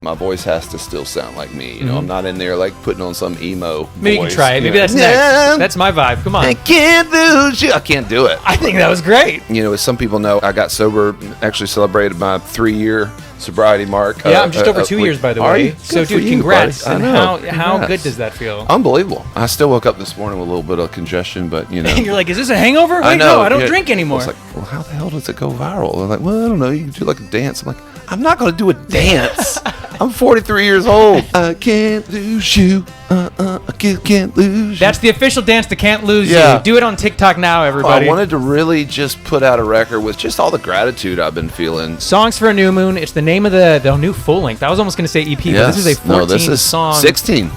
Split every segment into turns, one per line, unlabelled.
My voice has to still sound like me. You know, I'm not in there like putting on some emo
Maybe
voice.
you can try it. Maybe that's next. That's my vibe. Come on.
I can't lose you. I can't do it.
I think that was great.
You know, as some people know, I got sober, actually celebrated my 3-year sobriety mark.
Yeah, I'm just over 2 years, by the way. So, dude, congrats.
I
And
know.
how good does that feel?
Unbelievable. I still woke up this morning with a little bit of congestion, but, you know.
You're like, is this a hangover? Wait,
I know.
no, I don't drink anymore.
I was like, well, how the hell does it go viral? I'm like, well, I don't know. You can do like a dance. I'm like, I'm not going to do a dance. I'm 43 years old. I can't lose you. I can't lose you.
That's the official dance to Can't Lose
Yeah.
You. Do it on TikTok now, everybody.
I wanted to really just put out a record with just all the gratitude I've been feeling.
Songs for a New Moon. It's the name of the new full length. I was almost going to say EP, but this is a 14 song.
16.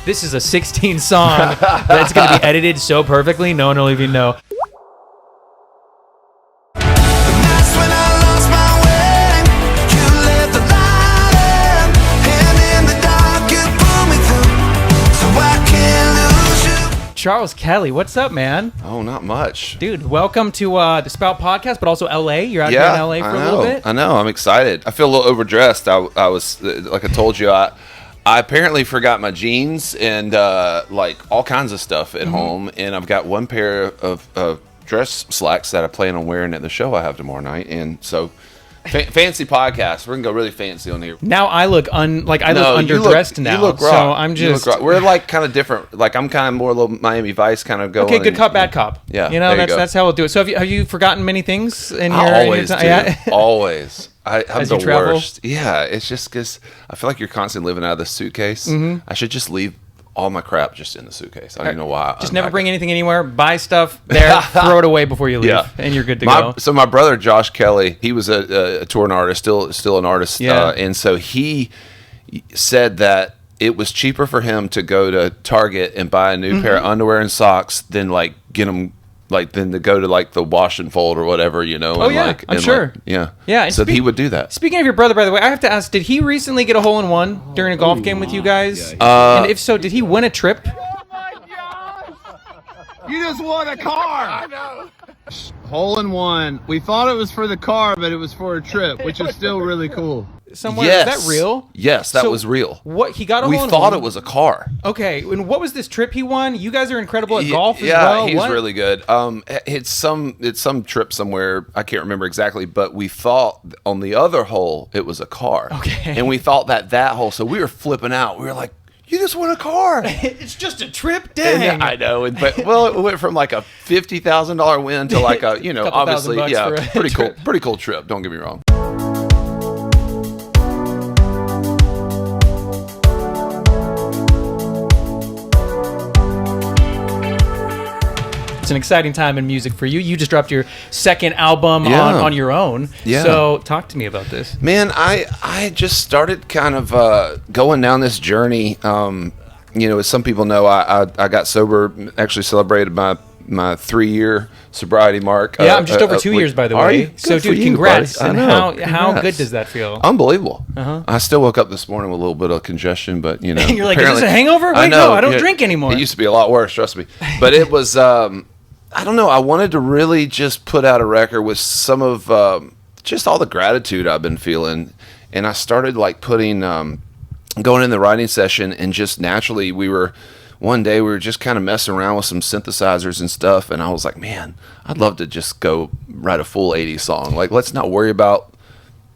This is a 16 song that's going to be edited so perfectly, no one will even know. Charles Kelley, what's up, man?
Oh, not much.
Dude, welcome to the Spout podcast, but also LA. You're out here in LA for a little bit.
I know. I'm excited. I feel a little overdressed. I was, like I told you, I apparently forgot my jeans and like all kinds of stuff at home. And I've got one pair of dress slacks that I plan on wearing at the show I have tomorrow night. And so... fancy podcast. We're gonna go really fancy on here.
Now I look underdressed now.
You look rock.
So I'm just.
We're like kind of different. Like I'm kind of more a little Miami Vice kind of going.
Okay, good cop, bad cop.
Yeah,
you know that's how we'll do it. So have you forgotten many things in your?
I always
in
do.
your yeah.
Always. I'm
As
the
you travel?
worst. Yeah, it's just because I feel like you're constantly living out of the suitcase. I should just leave all my crap just in the suitcase. I don't even know why.
Just never bring anything anywhere. Buy stuff there, throw it away before you leave, and you're good to go.
So my brother Josh Kelley, he was a touring artist, still an artist, and so he said that it was cheaper for him to go to Target and buy a new pair of underwear and socks than like get them. Like then to go to like the wash and fold or whatever, you know.
Oh yeah, I'm sure.
Yeah.
And
so he would do that.
Speaking of your brother, by the way, I have to ask: did he recently get a hole-in-one during a golf game with you guys?
Yeah.
And if so, did he win a trip?
Oh my gosh! You just won a car! I know. Hole in one. We thought it was for the car, but it was for a trip, which is still really cool.
Somewhere.
Yes.
Is that real?
Yes, that was real.
What he got a hole in one?
We thought it was a car.
Okay, and what was this trip he won? You guys are incredible at golf as well.
Yeah, he's really good. It's some trip somewhere. I can't remember exactly, but we thought on the other hole it was a car.
Okay.
And we thought that hole, so we were flipping out. We were like, "You just won a car."
It's just a trip, dang.
And, I know, but it went from like a $50,000 win to like a obviously pretty cool trip. Don't get me wrong.
It's an exciting time in music for you. You just dropped your second album on your own. Yeah. So talk to me about this.
Man, I just started kind of going down this journey. As some people know, I got sober, actually celebrated my 3-year sobriety mark.
Yeah, I'm just over 2 years, by the way. So, dude, congrats.
Buddy.
And how good does that feel?
Unbelievable. I still woke up this morning with a little bit of congestion, but you know.
You're like, is this a hangover? Wait, no, I don't drink anymore.
It used to be a lot worse, trust me. But it was, I don't know, I wanted to really just put out a record with some of just all the gratitude I've been feeling. And I started like going in the writing session, and just naturally one day we were just kind of messing around with some synthesizers and stuff, and I was like, man, I'd love to just go write a full 80s song. Like, let's not worry about,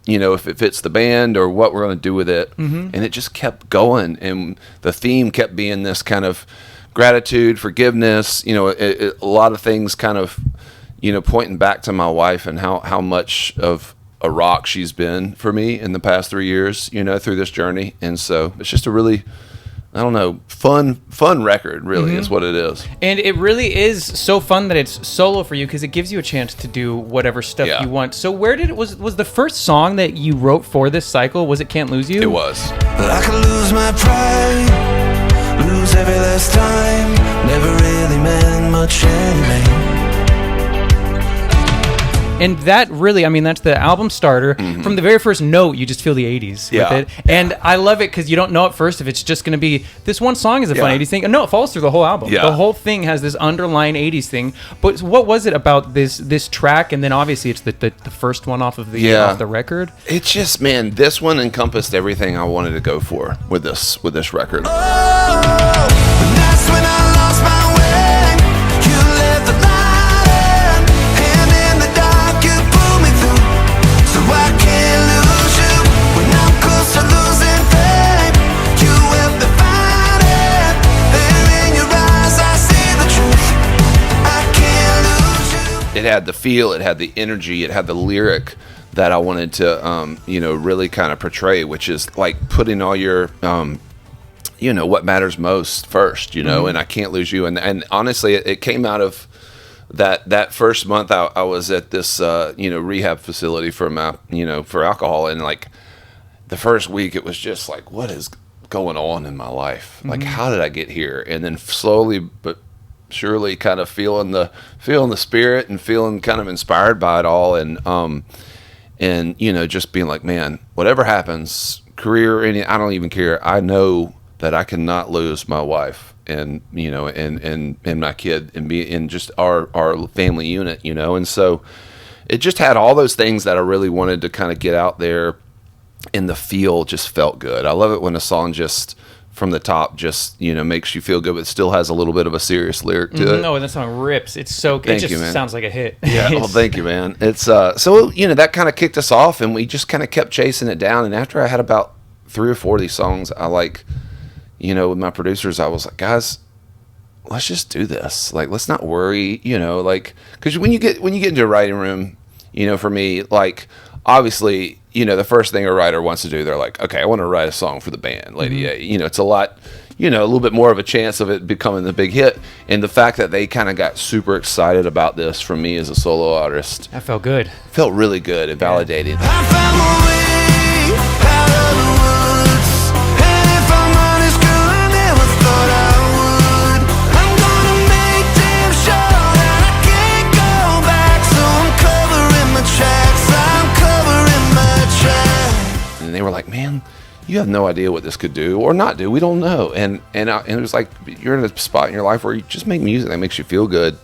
if it fits the band or what we're going to do with it. And it just kept going, and the theme kept being this kind of gratitude, forgiveness, a lot of things kind of, pointing back to my wife and how much of a rock she's been for me in the past 3 years, through this journey. And so it's just a really, I don't know, fun record, really, is what it is.
And it really is so fun that it's solo for you, because it gives you a chance to do whatever stuff you want. So was the first song that you wrote for this cycle, was it Can't Lose You?
It was.
But I could lose my pride, lose every last time, never really meant much anyway.
And that really, I mean, that's the album starter. From the very first note, you just feel the 80s with it. And I love it because you don't know at first if it's just going to be, this one song is a fun 80s thing. No, it follows through the whole album. The whole thing has this underlying 80s thing. But what was it about this track? And then obviously it's the first one off of the record.
It's just, man, this one encompassed everything I wanted to go for with this record.
That's when I lost my way. You lit the light, and in the dark you pulled me through. So I can't lose you when I'm close to losing faith. You help me find it. There in your eyes I see the truth. I can't lose you.
It had the feel, it had the energy, it had the lyric that I wanted to, really kind of portray, which is like putting all your, what matters most first, and I can't lose you. And honestly, it came out of that first month I was at this, rehab facility for alcohol. And like the first week, it was just like, what is going on in my life? Like, how did I get here? And then slowly, but surely kind of feeling the spirit and feeling kind of inspired by it all. And just being like, man, whatever happens, career, I don't even care. I know that I cannot lose my wife and my kid and be in just our family unit, and so it just had all those things that I really wanted to kind of get out there, and the feel just felt good. I love it when a song just from the top just makes you feel good, but still has a little bit of a serious lyric to it.
No, and that song rips. It's so good. It just sounds like a hit.
Yeah. Well, thank you, man. It's so that kind of kicked us off, and we just kind of kept chasing it down. And after I had about 3 or 4 of these songs, I with my producers, I was like, guys, let's just do this. Like, let's not worry, because when you get into a writing room, for me, like, obviously, the first thing a writer wants to do, they're like, okay, I want to write a song for the band, Lady A. It's a lot, a little bit more of a chance of it becoming the big hit. And the fact that they kind of got super excited about this from me as a solo artist.
That felt good.
Felt really good. It validated.
I found my way out of the woods, and if I'm honest, girl, I never thought I would. I'm gonna make damn sure that I can't go back, so I'm covering my tracks. I'm covering my tracks.
And they were like, man, you have no idea what this could do or not do. We don't know. And it was like, you're in a spot in your life where you just make music that makes you feel good.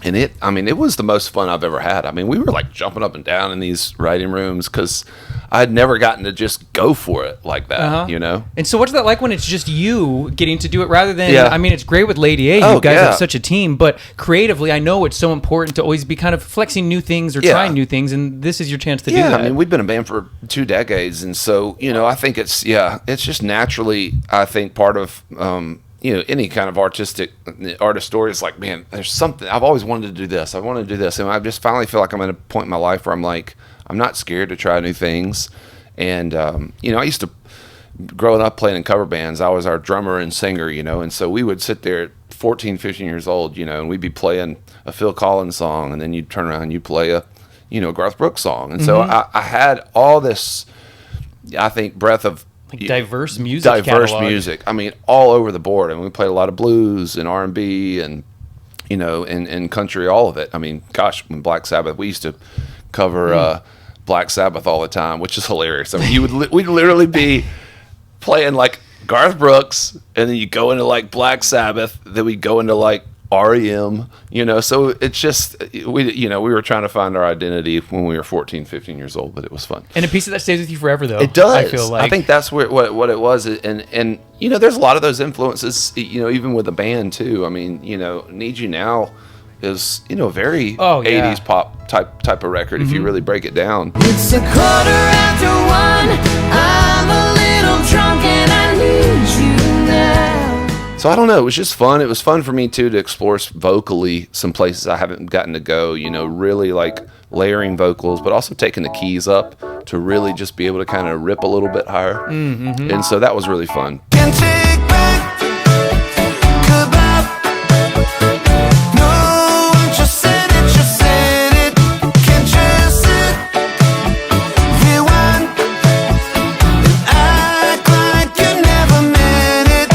And it was the most fun I've ever had. I mean, we were like jumping up and down in these writing rooms because I had never gotten to just go for it like that,
And so what's that like when it's just you getting to do it rather than, I mean, it's great with Lady A. You guys have such a team, but creatively, I know it's so important to always be kind of flexing new things or trying new things, and this is your chance to do that.
I mean, we've been a band for 2 decades, and so, I think it's just naturally, I think, part of, any kind of artist story is like, man, there's something, I've always wanted to do this. I want to do this. And I just finally feel like I'm at a point in my life where I'm like, I'm not scared to try new things. And, I used to, growing up playing in cover bands, I was our drummer and singer, and so we would sit there at 14, 15 years old, and we'd be playing a Phil Collins song, and then you'd turn around and you'd play a, Garth Brooks song. And so I had all this, I think, breadth of,
diverse music catalog.
I mean, all over the board. And we played a lot of blues and R&B and and country, all of it. I mean, gosh, when Black Sabbath, we used to cover Black Sabbath all the time, which is hilarious. I mean, we'd literally be playing like Garth Brooks, and then you go into like Black Sabbath, then we go into like REM, so it's just, we were trying to find our identity when we were 14, 15 years old, but it was fun.
And a piece of that stays with you forever, though.
It does.
I feel like.
I think that's what it was. And there's a lot of those influences, even with the band too. I mean, Need You Now is, a very 80s pop type of record, if you really break it down.
It's 1:15. I'm a little drunk and I need you now.
So I don't know. It was just fun. It was fun for me too to explore vocally some places I haven't gotten to go. Really like layering vocals, but also taking the keys up to really just be able to kind of rip a little bit higher. And so that was really fun.
Can take back goodbye. No, just said it, just said it. Can't just sit, rewind, and act like you never meant it.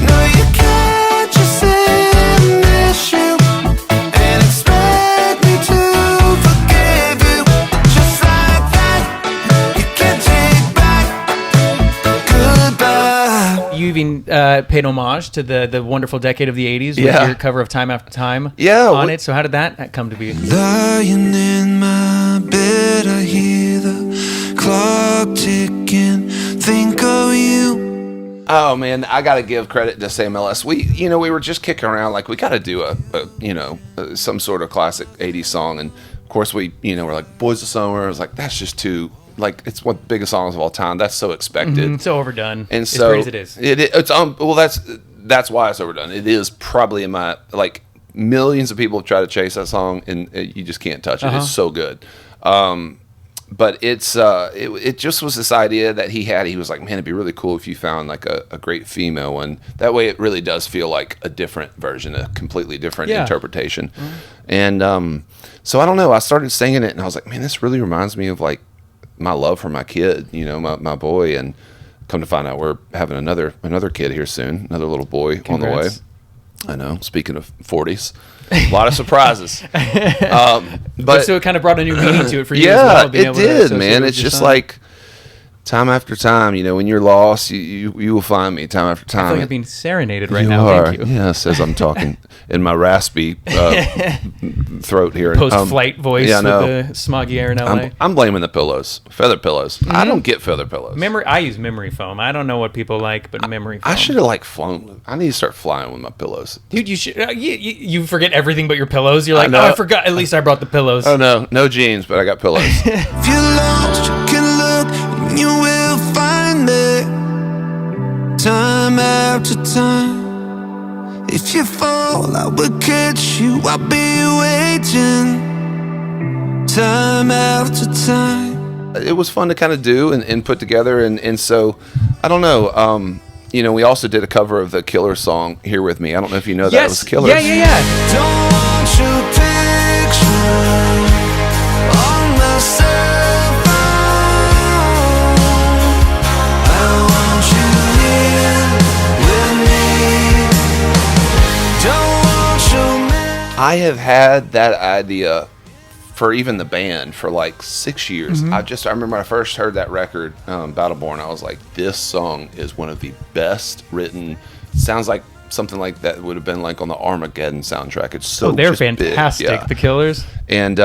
No, you can't just sit and miss you and expect me to forget
you even paid homage to the wonderful decade of the 80s with your cover of Time After Time on it. So how did that come to be?
Lying in my bed, I hear the clock ticking. Think of you.
Oh man, I gotta give credit to Sam Ellis. We were just kicking around like we gotta do some sort of classic '80s song, and of course we're like Boys of Summer. I was like, that's just too it's one of the biggest songs of all time. That's so expected,
so overdone,
and so
as great as it is.
That's why it's overdone. It is probably in my millions of people have tried to chase that song, and you just can't touch it. It's so good. But it just was this idea that he had. He was like, man, it'd be really cool if you found like a great female one. That way it really does feel like a different version, a completely different interpretation. And so I don't know. I started singing it, and I was like, man, this really reminds me of like my love for my kid, my boy. And come to find out, we're having another kid here soon, another little boy. Congrats. On the way. I know. Speaking of 40s. A lot of surprises. But
so it kind of brought a new meaning to it for you
as
well.
Yeah, it did, man. It's just like time after time, when you're lost, you will find me time after time.
I feel like I'm being serenaded right now. Thank you.
Yes, as I'm talking in my raspy throat here.
Post-flight voice with the smoggy air in LA.
I'm blaming the pillows, feather pillows. Mm-hmm. I don't get feather pillows.
I use memory foam. I don't know what people like, but memory foam.
I should have flown. I need to start flying with my pillows.
Dude, you should. You forget everything but your pillows. You're like, I forgot. At least I brought the pillows.
Oh no jeans, but I got pillows.
If you're lost, you can look and you will find me. Time after time. If you fall, I will catch you. I'll be waiting. Time after time.
It was fun to kind of do and put together, and so I don't know. We also did a cover of the Killer song "Here With Me." I don't know if you know that. It was Killer.
Yeah.
Don't want your picture on my cell phone. I want you here with me. Don't want your
I have had that idea for even the band for 6 years.
Mm-hmm.
I remember when I first heard that record, Battleborn, I was like, this song is one of the best written. Sounds like something like that would have been on the Armageddon soundtrack. It's so
they're
just
fantastic,
big. Yeah.
the Killers.
And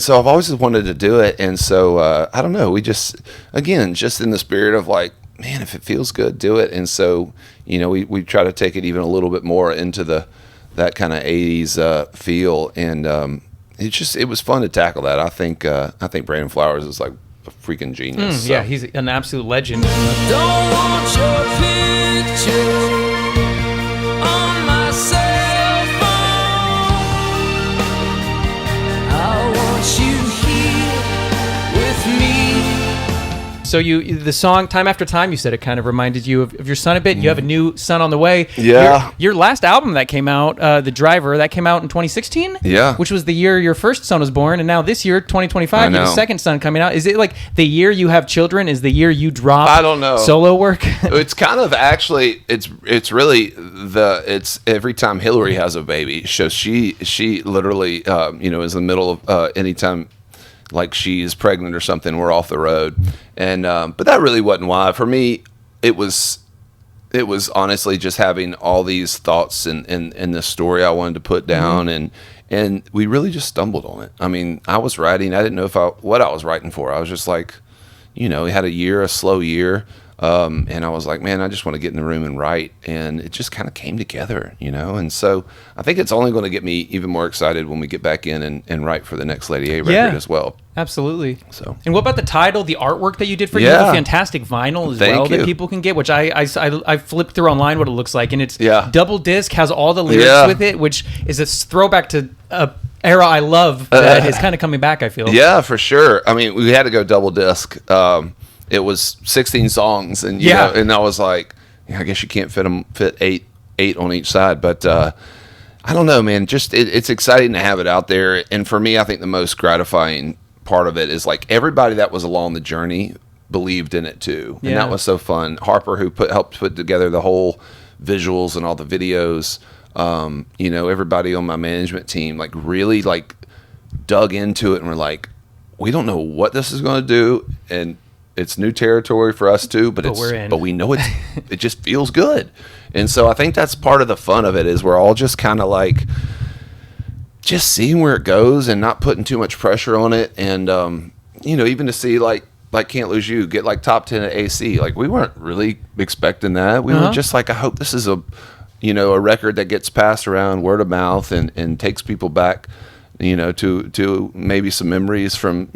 so I've always wanted to do it. And so I don't know. We just in the spirit of man, if it feels good, do it. And so we try to take it even a little bit more into that kind of 80s feel. And it was fun to tackle that. I think Brandon Flowers is a freaking genius.
Yeah, he's an absolute legend.
Don't want your picture on my cell phone. I want you here with me.
So the song "Time After Time," you said it kind of reminded you of your son a bit. You have a new son on the way.
Yeah.
Your last album that came out, "The Driver," that came out in 2016.
Yeah.
Which was the year your first son was born, and now this year, 2025, you have a second son coming out. Is it the year you have children is the year you drop?
I don't know.
Solo work.
It's kind of actually it's really it's every time Hillary has a baby. So she literally is in the middle of anytime. She's pregnant or something, we're off the road, and but that really wasn't why. For me, it was honestly just having all these thoughts and this story I wanted to put down, and we really just stumbled on it. I mean, I was writing, I didn't know what I was writing for. I was just we had a slow year, and I was like, man, I just want to get in the room and write, and it just kind of came together, and so I think it's only going to get me even more excited when we get back in and write for the next Lady A record as well.
Absolutely.
So,
and what about the title, the artwork that you did for you? Have a fantastic vinyl as well that people can get, which I flipped through online what it looks like, and it's double disc, has all the lyrics with it, which is a throwback to a era I love that is kind of coming back, I feel.
Yeah, for sure. I mean, we had to go double disc. It was 16 songs, and and I was like, I guess you can't fit eight on each side, but I don't know, man. Just it's exciting to have it out there, and for me, I think the most gratifying part of it is everybody that was along the journey believed in it too, and that was so fun. Harper, who helped put together the whole visuals and all the videos, everybody on my management team really dug into it and were like, we don't know what this is going to do, and it's new territory for us too, but
we're in.
but we know it just feels good. And so I think that's part of the fun of it, is we're all just kind of like just seeing where it goes and not putting too much pressure on it. And even to see like Can't Lose You get like top 10 at AC, like we weren't really expecting that. We were just like, I hope this is a record that gets passed around word of mouth and takes people back, to maybe some memories from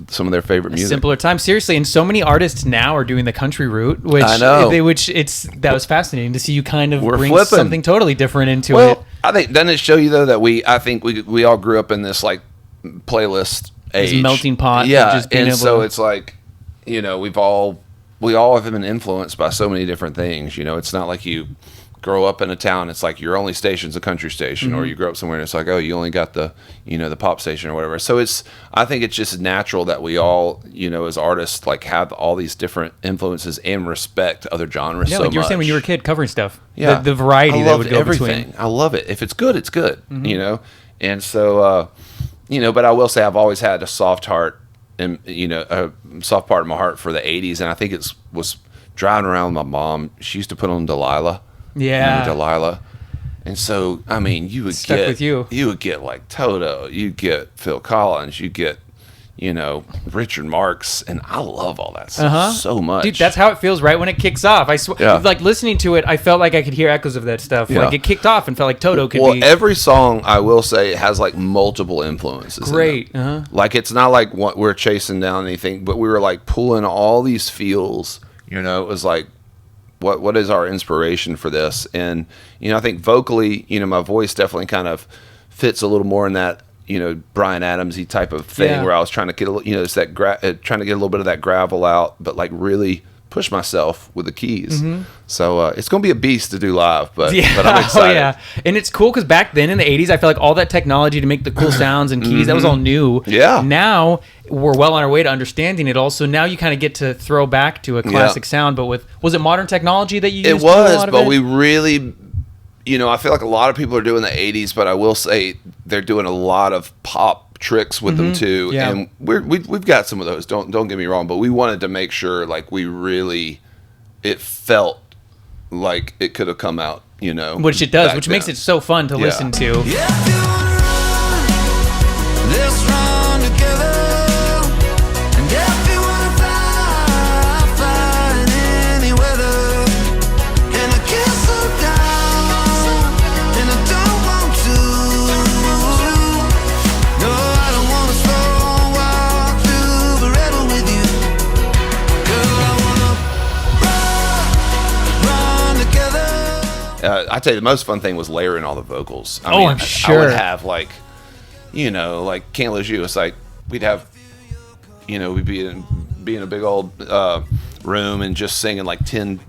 some of their favorite music.
Simpler time, seriously. And so many artists now are doing the country route, which
I know.
That was fascinating to see you kind of bring
flipping.
something totally different into it.
I think, doesn't it show you though that I think we all grew up in this like playlist age,
This melting pot.
yeah,
Just being
and
able
so
to,
it's like we all have been influenced by so many different things. It's not like you grow up in a town, it's like your only station's a country station, or you grow up somewhere and it's like, oh, you only got the the pop station or whatever. So I think it's just natural that we all as artists like have all these different influences and respect other genres.
yeah,
so
like you were
much.
saying when you were a kid covering stuff.
Yeah,
the variety
I
that
love
would go
everything.
between.
I love it. If it's good, it's good. And so but I will say I've always had a soft heart and a soft part of my heart for the 80s, and I think it was driving around with my mom. She used to put on Delilah.
Yeah.
Delilah. And so, I mean, you would
Stuck
get
with you.
You would get like Toto, you get Phil Collins, you get Richard Marx, and I love all that stuff so much.
Dude, that's how it feels right when it kicks off. I swear,
Yeah.
like listening to it, I felt like I could hear echoes of that stuff.
Yeah.
Like it kicked off and felt like Toto could
well,
be
every song, I will say, has like multiple influences.
great.
In it. Like it's not like we're chasing down anything, but we were like pulling all these feels. It was like, what is our inspiration for this? And I think vocally, my voice definitely kind of fits a little more in that Bryan Adams-y type of thing,
Yeah.
where I was trying to get it's that trying to get a little bit of that gravel out, but like really push myself with the keys. So it's gonna be a beast to do live, but I'm excited.
Oh yeah, and it's cool because back then in the '80s, I feel like all that technology to make the cool sounds and keys that was all new.
Yeah.
Now we're well on our way to understanding it. Also, now you kind of get to throw back to a classic sound, but was it modern technology that you used?
It
to do a
was,
lot of
but
it?
we really, I feel like a lot of people are doing the 80s, but I will say they're doing a lot of pop tricks with them too.
Yeah.
And we've got some of those. Don't get me wrong, but we wanted to make sure like it felt like it could have come out,
Which it does,
back
which
then.
makes it so fun to listen to.
Yeah, if you wanna run, let's run together. And if you wanna fly, fly in any weather. And I can't slow down, and I don't want to. No, I don't wanna slow walk through the riddle with you. Girl, I wanna run together.
I tell you, the most fun thing was layering all the vocals.
I'm sure.
I would have like, like Can't Lose You. It's like we'd have, we'd be in a big old room and just singing like 10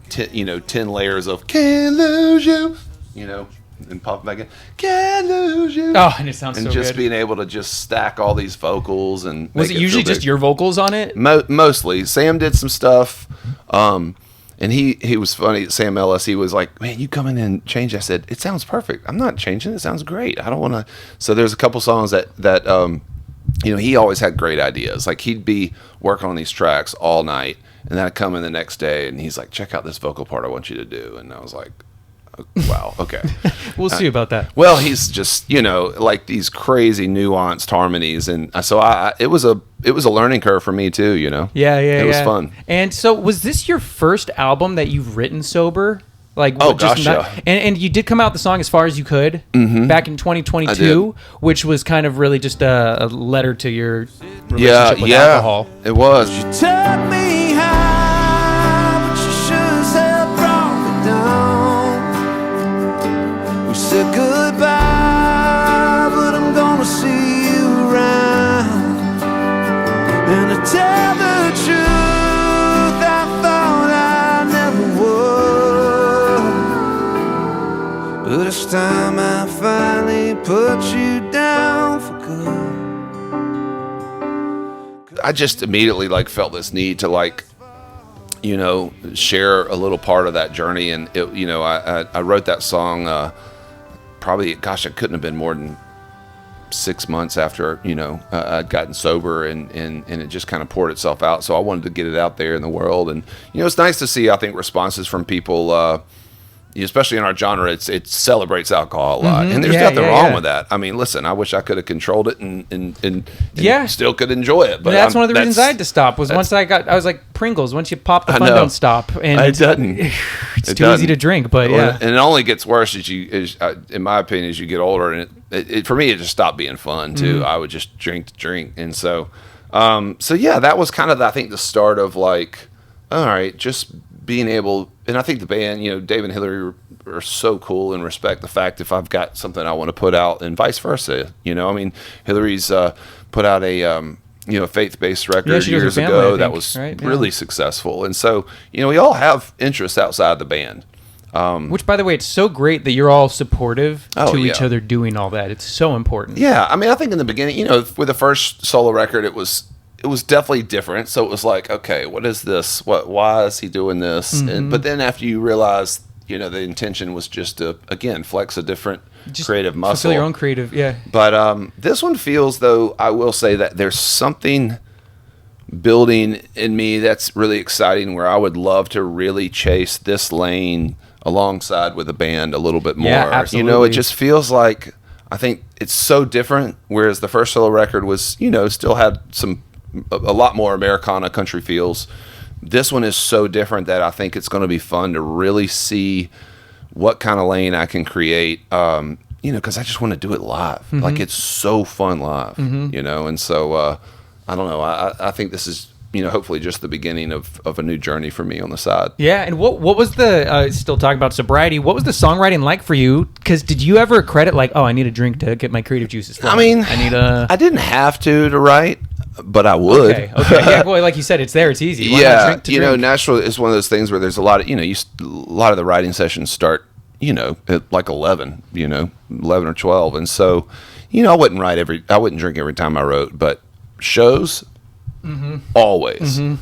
layers of Can't Lose You, and popping back in Can't Lose You.
Oh, and it sounds
and
so
just
good.
being able to just stack all these vocals and
Was
make
it usually
feel
just
big.
your vocals on it?
Mostly. Sam did some stuff. And he was funny. Sam Ellis, he was like, man, you come in and change. I said, it sounds perfect. I'm not changing. It sounds great. I don't want to. So there's a couple songs that he always had great ideas. Like he'd be working on these tracks all night, and then I'd come in the next day and he's like, check out this vocal part I want you to do. And I was like, wow, okay.
We'll see about that.
Well, he's just like these crazy nuanced harmonies, and so it was a learning curve for me too.
Yeah,
it was fun.
And so, was this your first album that you've written sober? Like,
Oh, gosh, yeah.
And you did come out the song As Far As You Could back in 2022,
I did.
which was kind of really just a letter to your relationship with alcohol.
It was.
Took me high, but you sure as hell brought me down. We said goodbye, but I'm gonna see you around. And to tell the truth, I thought I never would. But it's time I finally put you down for good.
I just immediately felt this need to share a little part of that journey, and I wrote that song probably, gosh, it couldn't have been more than 6 months after, I'd gotten sober, and it just kind of poured itself out. So I wanted to get it out there in the world. And, it's nice to see, I think, responses from people, especially in our genre. It celebrates alcohol a lot. And there's nothing wrong with that. I mean, listen, I wish I could have controlled it and still could enjoy it. But
that's one of the reasons I had to stop was once I was like Pringles. Once you pop the fun, don't stop. And
it doesn't.
It's too easy to drink, but
and it only gets worse in my opinion, as you get older. And it for me, it just stopped being fun too. I would just drink to drink, and so that was kind of I think the start of like, all right, just being able. And I think the band, Dave and Hillary are so cool and respect the fact if I've got something I want to put out, and vice versa. I mean, Hillary's put out a faith-based record years ago that was really successful, and so we all have interests outside the band.
Which, by the way, it's so great that you're all supportive to each other doing all that. It's so important.
Yeah, I mean, I think in the beginning, with the first solo record, it was definitely different. So it was like, okay, what is this? Why is he doing this? But then after you realize, the intention was just to, again, flex a different creative muscle.
Fulfill your own creative, yeah.
But this one feels, though, I will say that there's something building in me that's really exciting, where I would love to really chase this lane alongside with a band a little bit more.
Yeah, absolutely.
It just feels like, I think it's so different, whereas the first solo record was, still had a lot more Americana country feels. This one is so different that I think it's going to be fun to really see what kind of lane I can create, because I just want to do it live. Like, it's so fun live, and so I don't know. I think this is, hopefully just the beginning of a new journey for me on the side.
Yeah, and what was the, still talking about sobriety, what was the songwriting like for you? Because did you ever credit like, I need a drink to get my creative juices flowing?
I mean, I didn't have to write, but I would.
Okay. Yeah, boy, like you said, it's there, it's easy. Why not drink to drink?
Nashville is one of those things where there's a lot of, a lot of the writing sessions start, at like 11, 11 or 12. And so, I wouldn't drink every time I wrote, but shows, always. We'd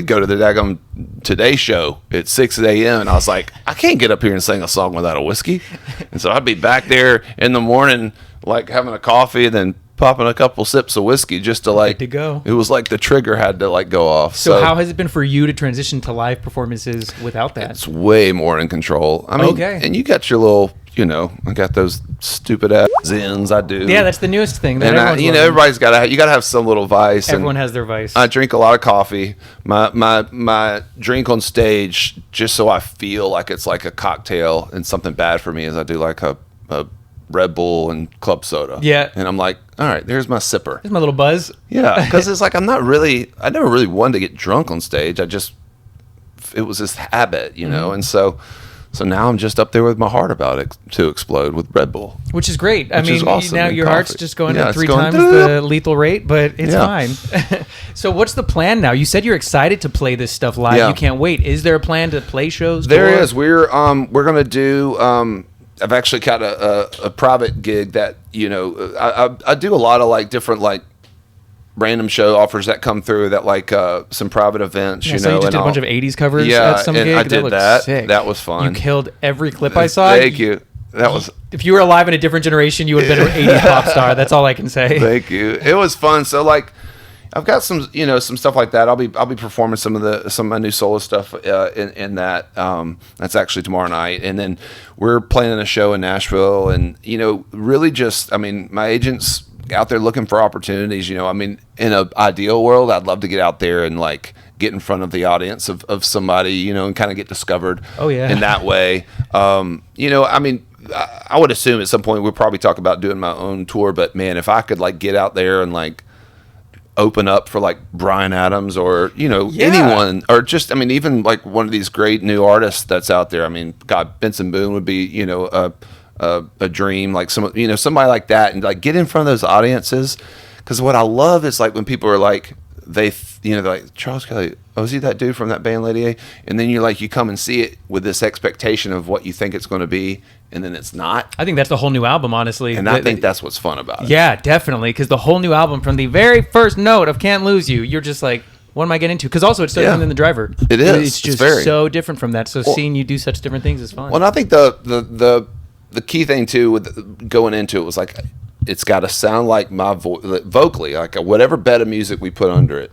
go to the daggone Today show at 6 a.m. and I was like, I can't get up here and sing a song without a whiskey. And so I'd be back there in the morning, like having a coffee and then popping a couple sips of whiskey just to like,
to go.
It was like the trigger had to like go off.
So how has it been for you to transition to live performances without that?
It's way more in control. I mean, and you got your little, I got those stupid ass Zins. I do.
Yeah, that's the newest thing.
And everybody's got to have some little vice.
Everyone has their vice.
I drink a lot of coffee. My drink on stage, just so I feel like it's like a cocktail and something bad for me, is I do like a Red Bull and club soda.
Yeah.
And I'm like, all right, there's my sipper.
There's my little buzz.
Yeah, because it's like I never really wanted to get drunk on stage. It was this habit, and so now I'm just up there with my heart about it to explode with Red Bull.
Which is great. I mean,
awesome.
Now your
coffee.
Heart's just going at 3 times the lethal rate, but it's fine. So what's the plan now? You said you're excited to play this stuff live. You can't wait. Is there a plan to play shows?
There is. We're going to do... I've actually got a private gig that, I do a lot of like different like random show offers that come through that like some private events,
so you just did a bunch of 80s covers at some gig?
I did that.
Sick.
That was fun.
You killed every clip I saw.
Thank you. That was.
If you were alive in a different generation, you would have been an 80s pop star. That's all I can say.
Thank you. It was fun. So like, I've got some stuff like that. I'll be performing some of my new solo stuff in that. That's actually tomorrow night, and then we're planning a show in Nashville, and really just, my agent's out there looking for opportunities. In an ideal world, I'd love to get out there and like get in front of the audience of somebody, and kind of get discovered.
Oh yeah.
In that way, I would assume at some point we'll probably talk about doing my own tour, but man, if I could like get out there and like open up for like Bryan Adams or anyone, or just even like one of these great new artists that's out there. God, Benson Boone would be a dream, like somebody like that, and like get in front of those audiences, because what I love is like when people are like they're like, Charles Kelley, is he that dude from that band Lady A? And then you come and see it with this expectation of what you think it's going to be, and then it's not.
I think that's the whole new album, honestly.
And I think that's what's fun about it.
Yeah, definitely, because the whole new album, from the very first note of Can't Lose You, you're just like, what am I getting into? Because also it's so different than The Driver.
It is.
It's just so different from that. So seeing you do such different things is fun.
Well, and I think the the key thing too with going into it was like, it's got to sound like my voice vocally, like whatever bed of music we put under it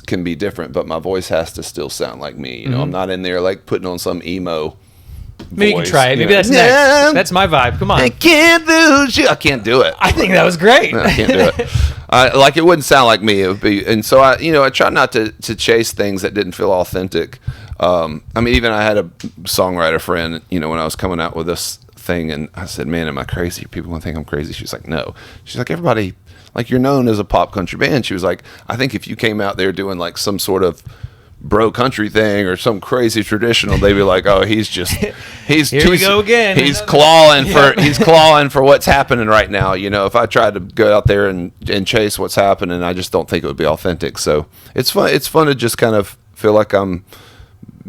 can be different, but my voice has to still sound like me. You know, I'm not in there like putting on some emo.
Maybe you can try it. Maybe
know.
that's next. That's my vibe. Come on.
I can't lose you. I can't do it.
I think that was great.
No, I can't do it. Like it wouldn't sound like me. It would be, and so I try not to chase things that didn't feel authentic. I mean, even I had a songwriter friend, when I was coming out with this thing, and I said, "Man, am I crazy? People gonna think I'm crazy." She's like, "No." She's like, "Everybody, like you're known as a pop country band." She was like, "I think if you came out there doing like some sort of bro country thing or some crazy traditional, they'd be like, oh, he's
here we go again.
He's clawing for what's happening right now. If I tried to go out there and chase what's happening, I just don't think it would be authentic. So it's fun to just kind of feel like I'm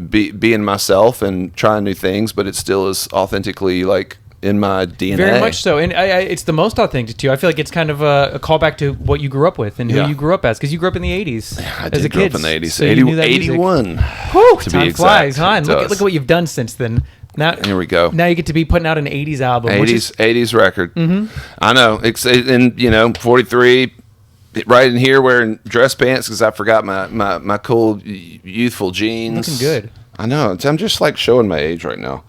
being myself and trying new things, but it still is authentically like in my DNA.
Very much so. And it's the most authentic too. I feel like it's kind of a callback to what you grew up with and who you grew up as, because you grew up in the 80s.
Yeah, I
as
did
a
grow
kid.
up in the 80s.
So 81.
Whew, to
time
be exact.
flies, huh? And
It
look at what you've done since then. Now,
here we go.
Now you get to be putting out an 80s album.
80s record. Mm-hmm. I know. And 43, right in here wearing dress pants because I forgot my cool youthful jeans.
Looking good.
I know. I'm just like showing my age right now.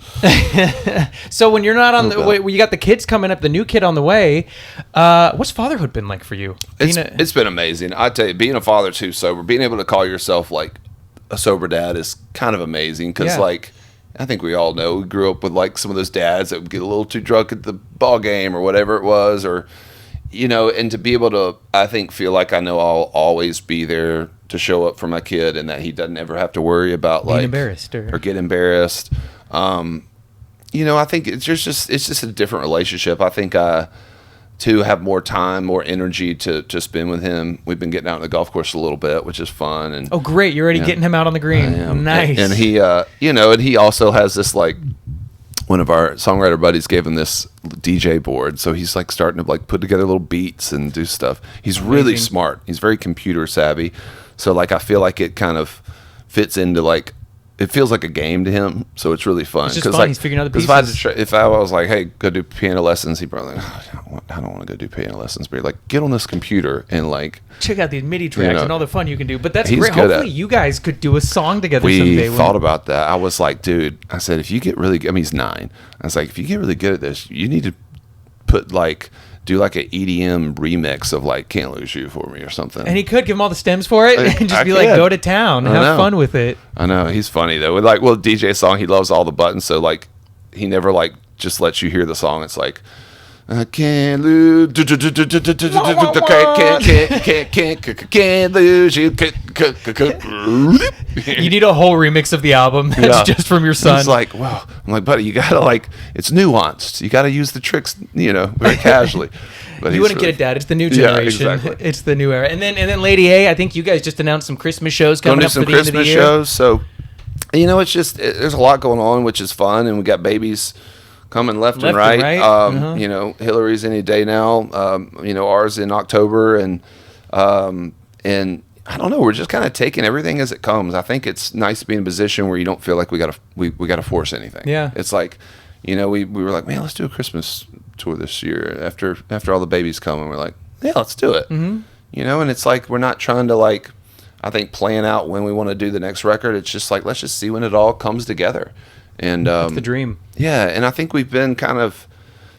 So when you're not on the way, you got the kids coming up, the new kid on the way. What's fatherhood been like for you?
It's been amazing. I tell you, being a father too sober, being able to call yourself like a sober dad is kind of amazing because like I think we all know we grew up with like some of those dads that would get a little too drunk at the ball game or whatever it was, or and to be able to, I think, feel like I know I'll always be there to show up for my kid and that he doesn't ever have to worry about
being
like
embarrassed
or get embarrassed. I think it's just a different relationship. I think I too have more time, more energy to spend with him. We've been getting out on the golf course a little bit, which is fun. And
oh, great! You're already getting him out on the green. Nice.
And he, and he also has this like. One of our songwriter buddies gave him this DJ board, so he's like starting to like put together little beats and do stuff. He's really smart. He's very computer savvy. So like I feel like it kind of fits into like it feels like a game to him. So it's really fun.
It's just fun.
Like,
he's figuring out the pieces.
If I was like, hey, go do piano lessons, he'd probably like, I don't want to go do piano lessons. But like, get on this computer and like
check out these MIDI tracks and all the fun you can do. But that's
great.
Hopefully you guys could do a song together someday.
We thought about that. I was like, dude, I said, if you get really good, I mean, he's 9. I was like, if you get really good at this, you need to do like an EDM remix of like Can't Lose You for me or something.
And he could give him all the stems for it and just like, go to town, have fun with it.
I know. He's funny though. With like, DJ song, he loves all the buttons. So like, he never like just lets you hear the song. It's like, I can't lose, can't lose you.
You need a whole remix of the album that's just from your son.
It's like, wow. I'm like, buddy, you gotta like, it's nuanced. You gotta use the tricks, very casually. But
you wouldn't get it, Dad. It's the new generation.
Exactly.
It's the new era. And then Lady A, I think you guys just announced some Christmas shows coming up for the end of the year.
Shows. So, it's just there's a lot going on, which is fun, and we got babies coming left and right. Hillary's any day now. Ours in October, and I don't know. We're just kind of taking everything as it comes. I think it's nice to be in a position where you don't feel like we gotta force anything.
Yeah,
it's like, we were like, man, let's do a Christmas tour this year after all the babies come, and we're like, yeah, let's do it. Mm-hmm. And it's like we're not trying to like, I think, plan out when we want to do the next record. It's just like, let's just see when it all comes together. And
that's the dream.
Yeah, and I think we've been kind of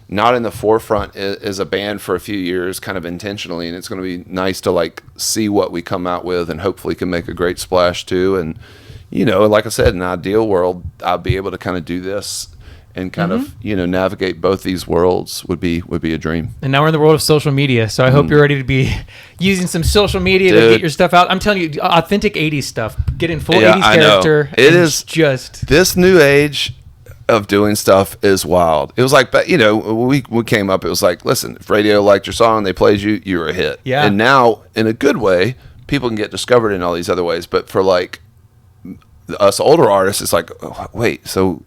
not in the forefront as a band for a few years, kind of intentionally, and it's going to be nice to like see what we come out with, and hopefully can make a great splash too. And like I said, in an ideal world, I'll be able to kind of do this and kind of navigate both these worlds would be a dream. And
now we're in the world of social media, so I hope you're ready to be using some social media to get your stuff out. I'm telling you, authentic 80s stuff, get in full 80s character.
It is just this new age of doing stuff is wild. It was like, we came up, it was like, listen, if radio liked your song, they played you, you were a hit.
Yeah.
And now, in a good way, people can get discovered in all these other ways. But for like us older artists, it's like, oh, wait, so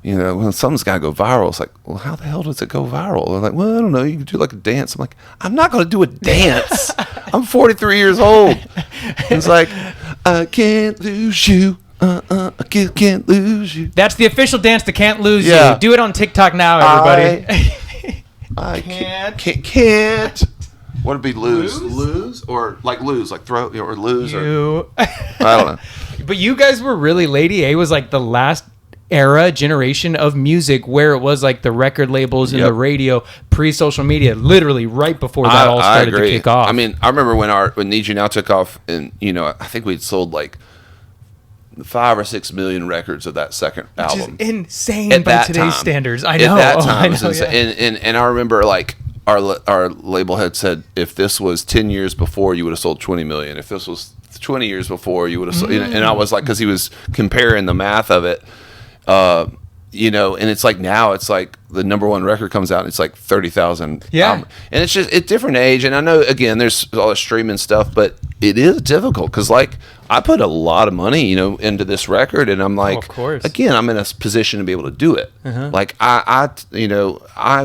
when something's got to go viral, it's like, well, how the hell does it go viral? They're like, well, I don't know. You can do like a dance. I'm like, I'm not going to do a dance. I'm 43 years old. It's like, I can't lose you. I can't lose you.
That's the official dance to Can't Lose
Yeah.
You. Do it on TikTok now, everybody.
I can't. What would be lose or like throw or lose or I don't know.
But you guys were really, Lady A was like the last generation of music where it was like the record labels and the radio, pre-social media, literally right before that all started to kick off.
I mean, I remember when Need You Now took off, and I think we'd sold like 5 or 6 million records of that second album.
Which is insane by today's standards. I know.
At that time,
it was
insane. And I remember like our label had said, if this was 10 years before, you would have sold 20 million. If this was 20 years before, you would have sold. And I was like, because he was comparing the math of it. And it's like now it's like the number one record comes out and it's like 30,000.
Yeah.
And it's just a different age. And I know, again, there's all the streaming stuff, but it is difficult because like I put a lot of money, into this record, and I'm like,
of course.
Again, I'm in a position to be able to do it. Like I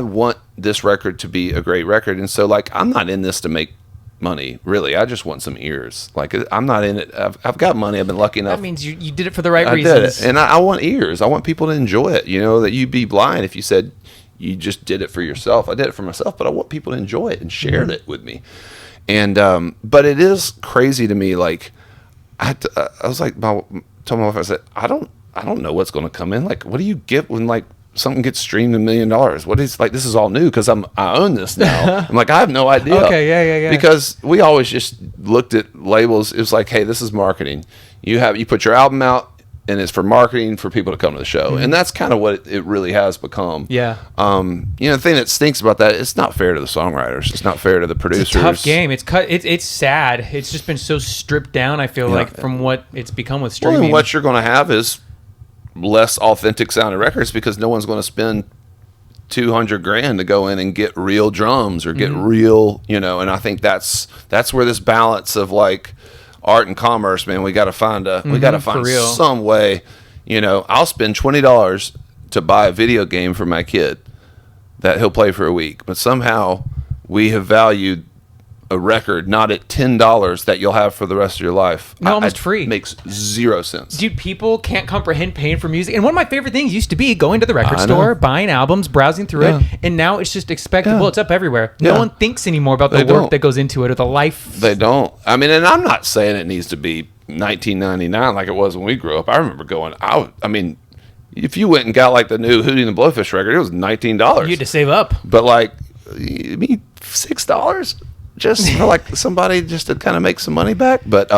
want this record to be a great record. And so like, I'm not in this to make money, really. I just want some ears. Like, I'm not in it. I've got money. I've been lucky enough.
That means you did it for the right
I
reasons.
did it. And I want ears. I want people to enjoy it. That you'd be blind if you said you just did it for yourself. I did it for myself, but I want people to enjoy it and share it with me. And but it is crazy to me. Like I was like, told my wife, I said, I don't know what's going to come in. Like, what do you get when like something gets streamed $1 million? What is, like, this is all new because I own this now. I'm like, I have no idea.
Okay, yeah.
Because we always just looked at labels. It was like, hey, this is marketing. You put your album out, and it's for marketing for people to come to the show, and that's kind of what it really has become.
Yeah.
The thing that stinks about that, it's not fair to the songwriters. It's not fair to the producers.
It's a tough game. It's sad. It's just been so stripped down. I feel like from what it's become with streaming.
Well, and what you're going to have is less authentic sounding records because no one's going to spend $200,000 to go in and get real drums or get real, and I think that's where this balance of like art and commerce, man, we got to find some way. I'll spend $20 to buy a video game for my kid that he'll play for a week, but somehow we have valued a record not at $10 that you'll have for the rest of your life.
Almost free.
Makes zero sense.
Dude, people can't comprehend paying for music. And one of my favorite things used to be going to the record store, buying albums, browsing through it, and now it's just expected. Well, it's up everywhere. No one thinks anymore about the work that goes into it or the life.
They don't. I mean, and I'm not saying it needs to be $19.99 like it was when we grew up. I remember going out. I mean, if you went and got like the new Hootie and the Blowfish record, it was $19.
You had to save up.
But like, you mean $6? Just for like somebody just to kind of make some money back, but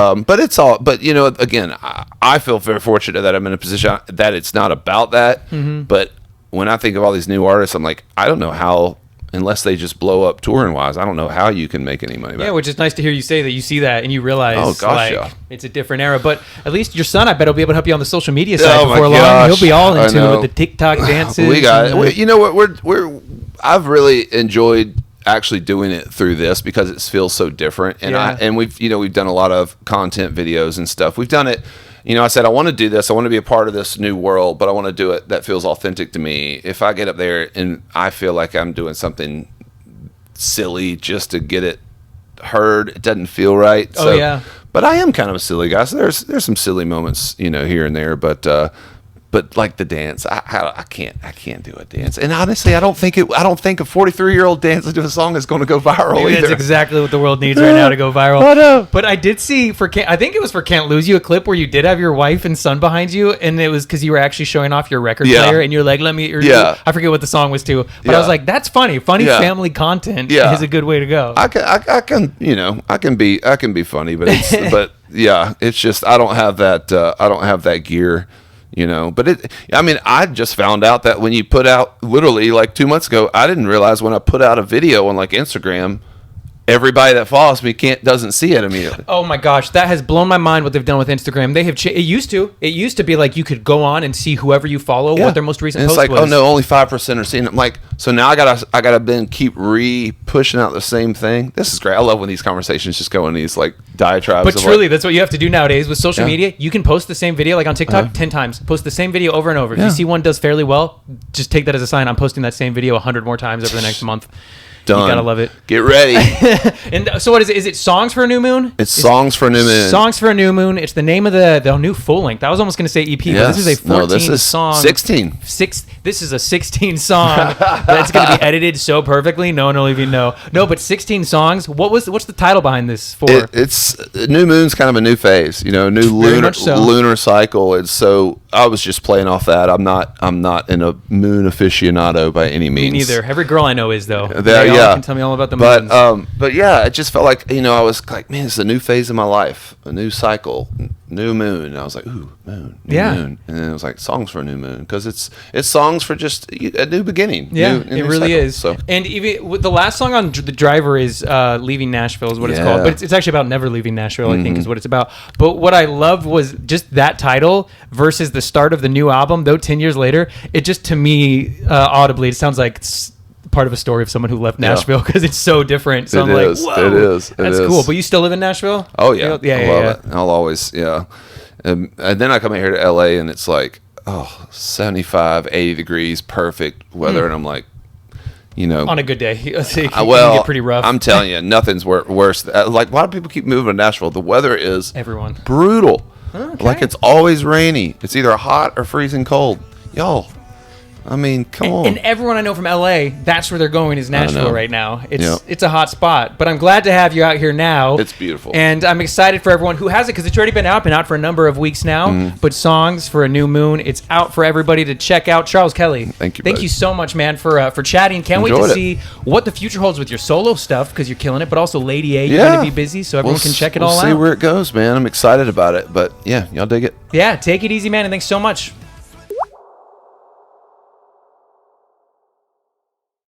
it's all. But again, I feel very fortunate that I'm in a position that it's not about that. But when I think of all these new artists, I'm like, I don't know how, unless they just blow up touring wise, I don't know how you can make any money back.
Yeah, which is nice to hear you say that you see that and you realize,
oh gosh,
it's a different era. But at least your son, I bet, will be able to help you on the social media side before long.
Gosh,
He'll be all into it with the TikTok dances.
We got it. You know what? I've really enjoyed actually doing it through this because it feels so different, and we've done a lot of content videos and stuff. We've done it. I said I want to do this. I want to be a part of this new world, but I want to do it that feels authentic to me. If I get up there and I feel like I'm doing something silly just to get it heard, it doesn't feel right. But I am kind of a silly guy. So there's some silly moments, here and there, but like the dance, I can't do a dance. And honestly, I don't think a 43-year-old dance into a song is going to go viral.
Maybe
either.
That's exactly what the world needs right now to go viral. But I did see I think it was for Can't Lose You, a clip where you did have your wife and son behind you, and it was because you were actually showing off your record player, and you're like, I forget what the song was to, but I was like, that's funny. Family content is a good way to go. I
can be funny, but it's just I don't have that gear. But I just found out that when you put out, literally like 2 months ago, I didn't realize when I put out a video on like Instagram, everybody that follows me doesn't see it immediately.
Oh my gosh, that has blown my mind what they've done with Instagram. They have it used to be like you could go on and see whoever you follow, what their most recent post was.
It's like, oh no, only 5% are seeing it. I'm like, so now I gotta then keep pushing out the same thing. This is great. I love when these conversations just go in these like diatribes.
But truly, that's what you have to do nowadays with social media. You can post the same video like on TikTok 10 times. Post the same video over and over. If you see one does fairly well, just take that as a sign. I'm posting that same video 100 more times over the next month.
Done.
You gotta love it.
Get ready.
And so what is it? Is it Songs for a New Moon?
It's Songs for a New Moon.
Songs for a New Moon. It's the name of the new full length. I was almost going to say EP, but this is a 14 song.
16.
This is a 16 song that's going to be edited so perfectly. No one will even know. No, but 16 songs. What's the title behind this for?
It's New Moon's kind of a new phase, new lunar cycle. And so I was just playing off that. I'm not in a moon aficionado by any means.
Me neither. Every girl I know is though.
They
can tell me all about the moons.
But yeah, it just felt like I was like, man, it's a new phase of my life, a new cycle, new moon. And I was like, ooh, moon, new moon. And then it was like Songs for a New Moon, because it's songs for just a new beginning.
Yeah, it really is. So. And even with the last song on the Driver is Leaving Nashville is what it's called, but it's actually about never leaving Nashville. I think is what it's about. But what I loved was just that title versus the start of the new album. Though 10 years later, it just to me audibly it sounds like it's part of a story of someone who left Nashville because it's so different. So I'm like, whoa,
it is.
That's cool. But you still live in Nashville?
Oh yeah,
I
love it. I'll always and then I come here to LA and it's like 75, 80 degrees, perfect weather, and I'm like,
on a good day, it can
well,
get pretty rough.
I'm telling you, nothing's worse. Like a lot of people keep moving to Nashville. The weather is brutal.
Okay.
Like it's always rainy. It's either hot or freezing cold. Y'all, I mean, come on.
And everyone I know from LA, that's where they're going is Nashville right now. It's a hot spot. But I'm glad to have you out here now.
It's beautiful.
And I'm excited for everyone who has it because it's already been out for a number of weeks now. But Songs for a New Moon, it's out for everybody to check out. Charles Kelley,
thank
you so much, man, for chatting. Can't wait to see what the future holds with your solo stuff because you're killing it. But also Lady A, you're going to be busy, so everyone can check it all out.
We'll see where it goes, man. I'm excited about it. But yeah, y'all dig it.
Yeah, take it easy, man, and thanks so much.